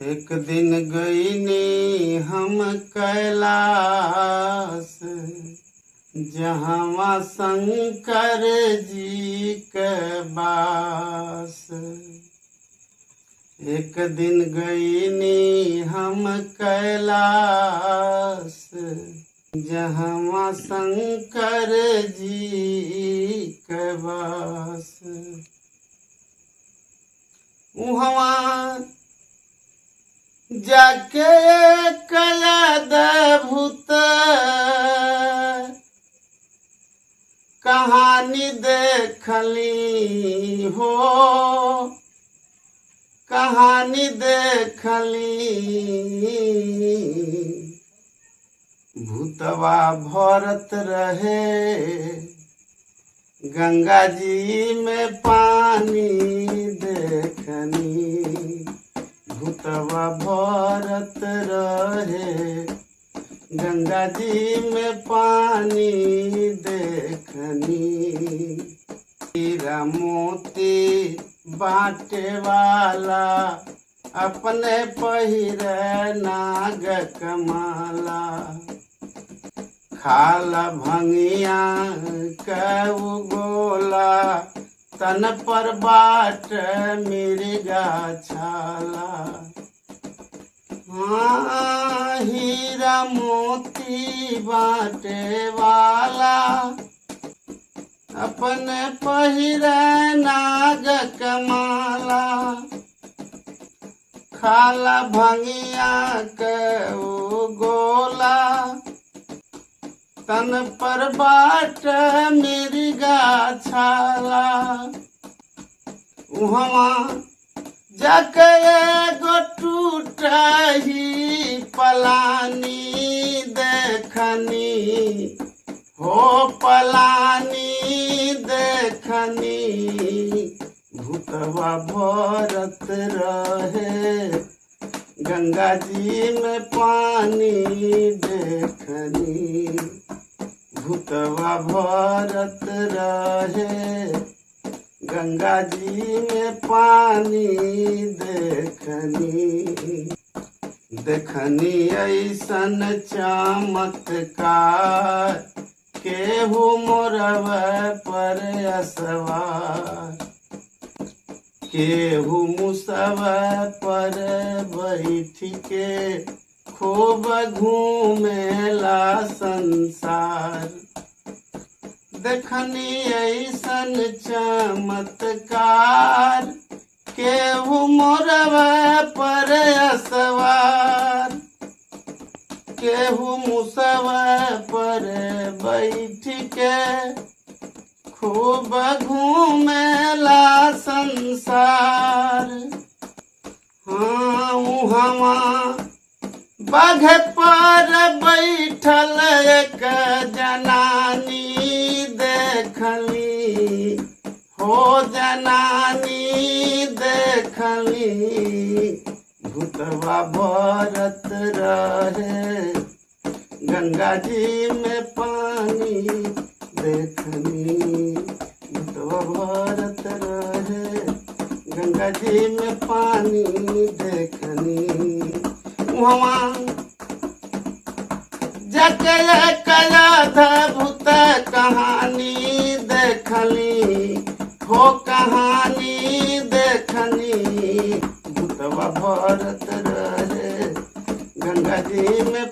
एक दिन गईनी हम कैलाश, जहाँ शंकर जी के बास। एक दिन गईनी हम कैलाश, जहाँ शंकर जी के बास। वहाँ जाके अद्भुत कहानी देखली हो, कहानी देखली। भूतवा भरत रहे गंगा जी में पानी देखनी। भूतवा भरत रहे गंगा जी में पानी देखनी। हीरा मोती बाटे वाला अपने पहिरे नाग कमाला। खाला भंगिया कऊ गोला, तन पर बाट मिर्गा छाला। हाँ, हीरा मोती बाटे वाला अपने पहिरे नाग कमाला। खाला भंगिया कऊ गोला, तन पर बाट मिर्गा छाला। वहाँ जाके एगो टूटही पलानी देखनी हो, पलानी देखनी। भूतवा भरत रहे गंगा जी में पानी देखनी। भूतवा भरत रहे गंगा जी में पानी देखनी। देखनी ऐसन चमत्कार, केहू मोरव पर असवार। केहू मुसव पर बैठ के खूब घूमेला संसार। देखनी ऐसन चमत्कार, केहू मोरव पर असवार। केहू मुसव पर बैठ के खूब घूमेला संसार। हाँ, वहाँ बाघ पर बैठल एक जनानी देखली हो, जनानी देखली। भूतवा भरत रहे गंगा जी में पानी देखनी। भूतवा भरत रहे गंगा जी में पानी देखनी। वहाँ जाके अद्भुत कहानी देखली हो, कहानी देखनी। भूतवा भरत रहे गंगा जी में